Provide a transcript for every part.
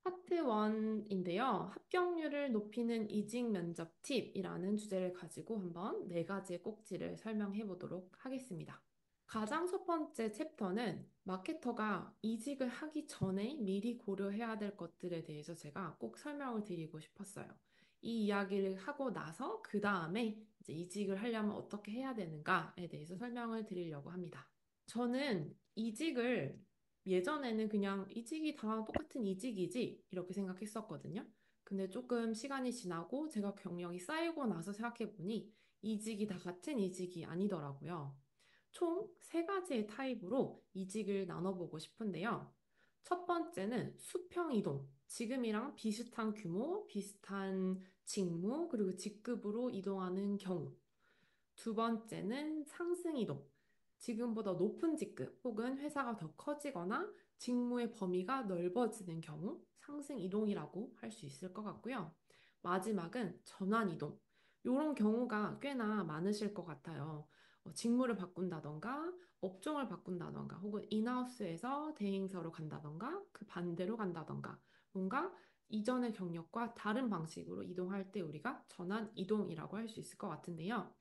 파트 1인데요. 합격률을 높이는 이직 면접 팁이라는 주제를 가지고 한번 네 가지의 꼭지를 설명해 보도록 하겠습니다. 가장 첫 번째 챕터는 마케터가 이직을 하기 전에 미리 고려해야 될 것들에 대해서 제가 꼭 설명을 드리고 싶었어요. 이 이야기를 하고 나서 그 다음에 이제 이직을 하려면 어떻게 해야 되는가에 대해서 설명을 드리려고 합니다. 저는 이직을 예전에는 그냥 이직이 다 똑같은 이직이지 이렇게 생각했었거든요. 근데 조금 시간이 지나고 제가 경력이 쌓이고 나서 생각해보니 이직이 다 같은 이직이 아니더라고요. 총 세 가지의 타입으로 이직을 나눠보고 싶은데요. 첫 번째는 수평 이동. 지금이랑 비슷한 규모, 비슷한 직무, 그리고 직급으로 이동하는 경우. 두 번째는 상승 이동. 지금보다 높은 직급 혹은 회사가 더 커지거나 직무의 범위가 넓어지는 경우 상승 이동이라고 할 수 있을 것 같고요. 마지막은 전환 이동. 이런 경우가 꽤나 많으실 것 같아요. 직무를 바꾼다던가 업종을 바꾼다던가 혹은 인하우스에서 대행사로 간다던가 그 반대로 간다던가 뭔가 이전의 경력과 다른 방식으로 이동할 때 우리가 전환 이동이라고 할 수 있을 것 같은데요.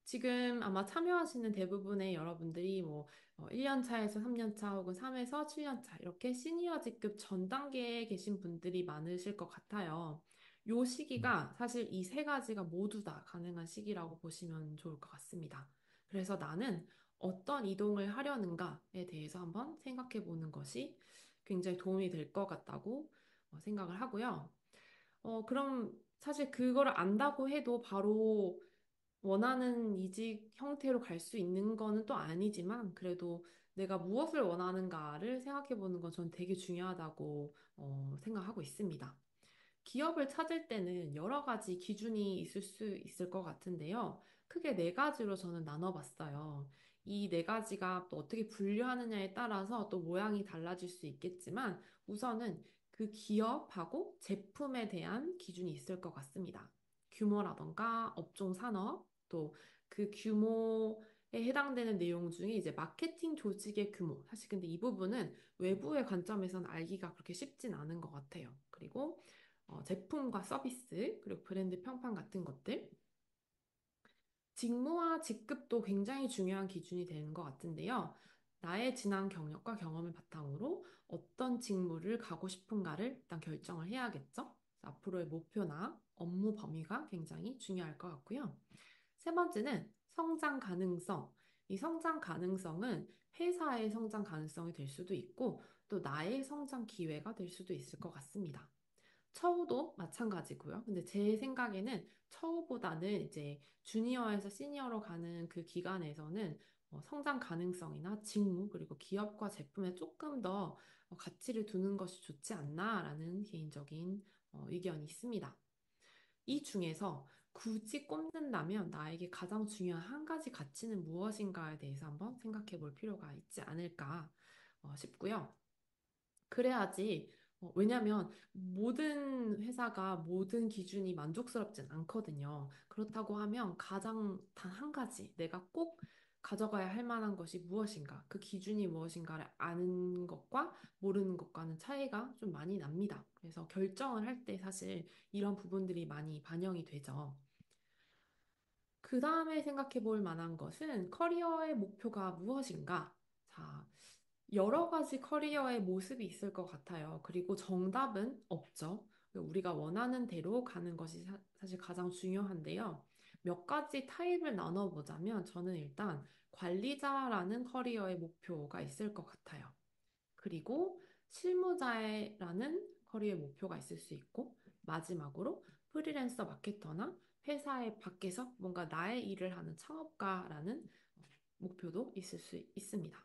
지금 아마 참여하시는 대부분의 여러분들이 뭐 1년 차에서 3년 차 혹은 3에서 7년 차 이렇게 시니어 직급 전 단계에 계신 분들이 많으실 것 같아요. 요 시기가 사실 이 세 가지가 모두 다 가능한 시기라고 보시면 좋을 것 같습니다. 그래서 나는 어떤 이동을 하려는가에 대해서 한번 생각해 보는 것이 굉장히 도움이 될 것 같다고 생각을 하고요. 그럼 사실 그거를 안다고 해도 바로 원하는 이직 형태로 갈 수 있는 거는 또 아니지만 그래도 내가 무엇을 원하는가를 생각해 보는 건 전 되게 중요하다고 생각하고 있습니다. 기업을 찾을 때는 여러 가지 기준이 있을 수 있을 것 같은데요. 크게 네 가지로 저는 나눠봤어요. 이 네 가지가 또 어떻게 분류하느냐에 따라서 또 모양이 달라질 수 있겠지만 우선은 그 기업하고 제품에 대한 기준이 있을 것 같습니다. 규모라던가 업종 산업, 또 그 규모에 해당되는 내용 중에 이제 마케팅 조직의 규모. 사실 근데 이 부분은 외부의 관점에서는 알기가 그렇게 쉽진 않은 것 같아요. 그리고 제품과 서비스, 그리고 브랜드 평판 같은 것들. 직무와 직급도 굉장히 중요한 기준이 되는 것 같은데요. 나의 지난 경력과 경험을 바탕으로 어떤 직무를 가고 싶은가를 일단 결정을 해야겠죠. 앞으로의 목표나 업무 범위가 굉장히 중요할 것 같고요. 세 번째는 성장 가능성. 이 성장 가능성은 회사의 성장 가능성이 될 수도 있고 또 나의 성장 기회가 될 수도 있을 것 같습니다. 처우도 마찬가지고요. 근데 제 생각에는 처우보다는 이제 주니어에서 시니어로 가는 그 기간에서는 성장 가능성이나 직무 그리고 기업과 제품에 조금 더 가치를 두는 것이 좋지 않나라는 개인적인 의견이 있습니다. 이 중에서 굳이 꼽는다면 나에게 가장 중요한 한 가지 가치는 무엇인가에 대해서 한번 생각해 볼 필요가 있지 않을까 싶고요. 그래야지, 왜냐면 모든 회사가 모든 기준이 만족스럽진 않거든요. 그렇다고 하면 가장 단 한 가지 내가 꼭 가져가야 할 만한 것이 무엇인가, 그 기준이 무엇인가를 아는 것과 모르는 것과는 차이가 좀 많이 납니다. 그래서 결정을 할 때 사실 이런 부분들이 많이 반영이 되죠. 그 다음에 생각해 볼 만한 것은 커리어의 목표가 무엇인가? 자, 여러 가지 커리어의 모습이 있을 것 같아요. 그리고 정답은 없죠. 우리가 원하는 대로 가는 것이 사실 가장 중요한데요. 몇 가지 타입을 나눠보자면 저는 일단 관리자라는 커리어의 목표가 있을 것 같아요. 그리고 실무자라는 커리어의 목표가 있을 수 있고 마지막으로 프리랜서 마케터나 회사의 밖에서 뭔가 나의 일을 하는 창업가라는 목표도 있을 수 있습니다.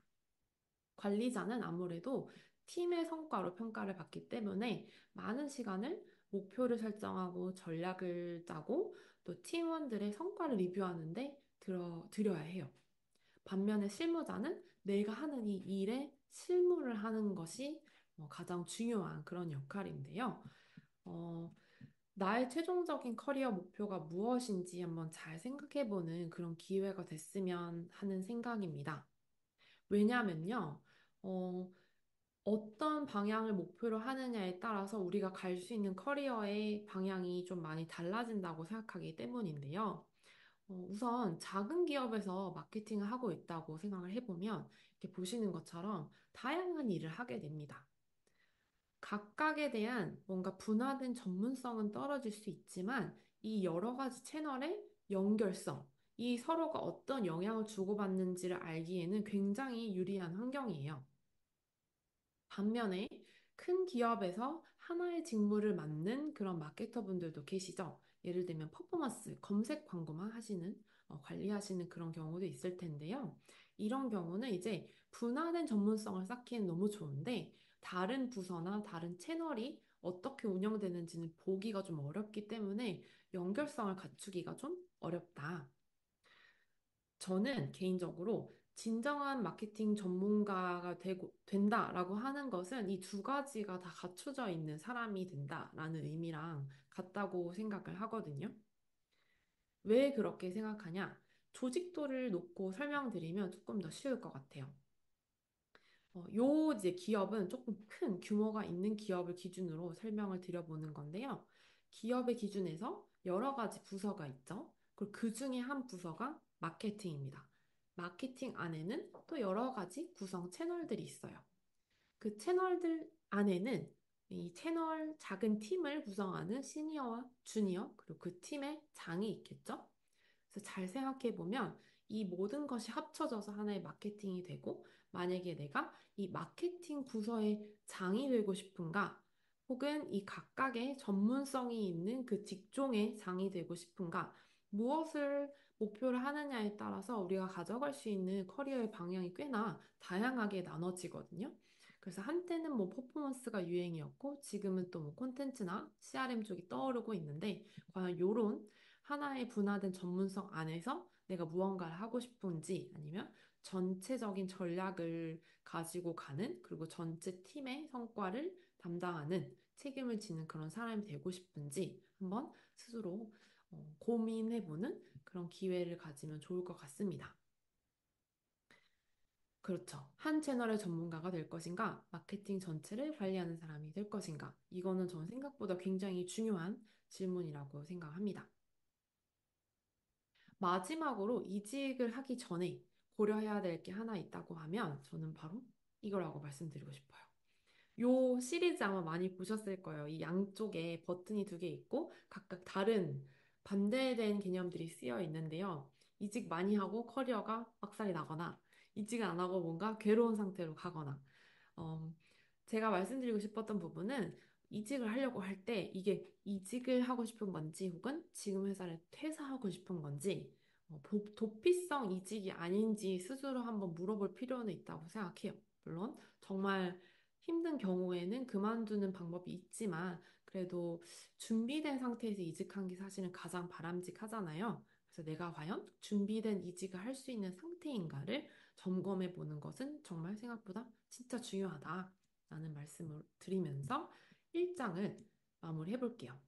관리자는 아무래도 팀의 성과로 평가를 받기 때문에 많은 시간을 목표를 설정하고 전략을 짜고 또 팀원들의 성과를 리뷰하는데 들여야 해요. 반면에 실무자는 내가 하는 이 일에 실무를 하는 것이 가장 중요한 그런 역할인데요. 어, 나의 최종적인 커리어 목표가 무엇인지 한번 잘 생각해보는 그런 기회가 됐으면 하는 생각입니다. 왜냐면요, 어떤 방향을 목표로 하느냐에 따라서 우리가 갈 수 있는 커리어의 방향이 좀 많이 달라진다고 생각하기 때문인데요. 우선 작은 기업에서 마케팅을 하고 있다고 생각을 해보면 이렇게 보시는 것처럼 다양한 일을 하게 됩니다. 각각에 대한 뭔가 분화된 전문성은 떨어질 수 있지만 이 여러 가지 채널의 연결성, 이 서로가 어떤 영향을 주고받는지를 알기에는 굉장히 유리한 환경이에요. 반면에 큰 기업에서 하나의 직무를 맡는 그런 마케터 분들도 계시죠. 예를 들면 퍼포먼스, 검색 광고만 하시는, 관리하시는 그런 경우도 있을 텐데요. 이런 경우는 이제 분화된 전문성을 쌓기엔 너무 좋은데 다른 부서나 다른 채널이 어떻게 운영되는지는 보기가 좀 어렵기 때문에 연결성을 갖추기가 좀 어렵다. 저는 개인적으로 진정한 마케팅 전문가가 된다라고 하는 것은 이 두 가지가 다 갖춰져 있는 사람이 된다라는 의미랑 같다고 생각을 하거든요. 왜 그렇게 생각하냐? 조직도를 놓고 설명드리면 조금 더 쉬울 것 같아요. 요 이제 기업은 조금 큰 규모가 있는 기업을 기준으로 설명을 드려보는 건데요. 기업의 기준에서 여러 가지 부서가 있죠. 그리고 그 중에 한 부서가 마케팅입니다. 마케팅 안에는 또 여러 가지 구성 채널들이 있어요. 그 채널들 안에는 이 채널 작은 팀을 구성하는 시니어와 주니어, 그리고 그 팀의 장이 있겠죠. 그래서 잘 생각해 보면 이 모든 것이 합쳐져서 하나의 마케팅이 되고, 만약에 내가 이 마케팅 부서의 장이 되고 싶은가, 혹은 이 각각의 전문성이 있는 그 직종의 장이 되고 싶은가, 무엇을 목표를 하느냐에 따라서 우리가 가져갈 수 있는 커리어의 방향이 꽤나 다양하게 나눠지거든요. 그래서 한때는 뭐 퍼포먼스가 유행이었고, 지금은 또 뭐 콘텐츠나 CRM 쪽이 떠오르고 있는데, 과연 요런 하나의 분화된 전문성 안에서 내가 무언가를 하고 싶은지 아니면 전체적인 전략을 가지고 가는 그리고 전체 팀의 성과를 담당하는 책임을 지는 그런 사람이 되고 싶은지 한번 스스로 고민해보는 그런 기회를 가지면 좋을 것 같습니다. 그렇죠. 한 채널의 전문가가 될 것인가, 마케팅 전체를 관리하는 사람이 될 것인가. 이거는 저는 생각보다 굉장히 중요한 질문이라고 생각합니다. 마지막으로 이직을 하기 전에 고려해야 될 게 하나 있다고 하면 저는 바로 이거라고 말씀드리고 싶어요. 요 시리즈 아마 많이 보셨을 거예요. 이 양쪽에 버튼이 두 개 있고 각각 다른 반대된 개념들이 쓰여 있는데요. 이직 많이 하고 커리어가 박살이 나거나 이직을 안 하고 뭔가 괴로운 상태로 가거나 어, 제가 말씀드리고 싶었던 부분은 이직을 하려고 할 때 이게 이직을 하고 싶은 건지 혹은 지금 회사를 퇴사하고 싶은 건지 도피성 이직이 아닌지 스스로 한번 물어볼 필요는 있다고 생각해요. 물론 정말 힘든 경우에는 그만두는 방법이 있지만 그래도 준비된 상태에서 이직한 게 사실은 가장 바람직하잖아요. 그래서 내가 과연 준비된 이직을 할 수 있는 상태인가를 점검해 보는 것은 정말 생각보다 진짜 중요하다라는 말씀을 드리면서 1장을 마무리해 볼게요.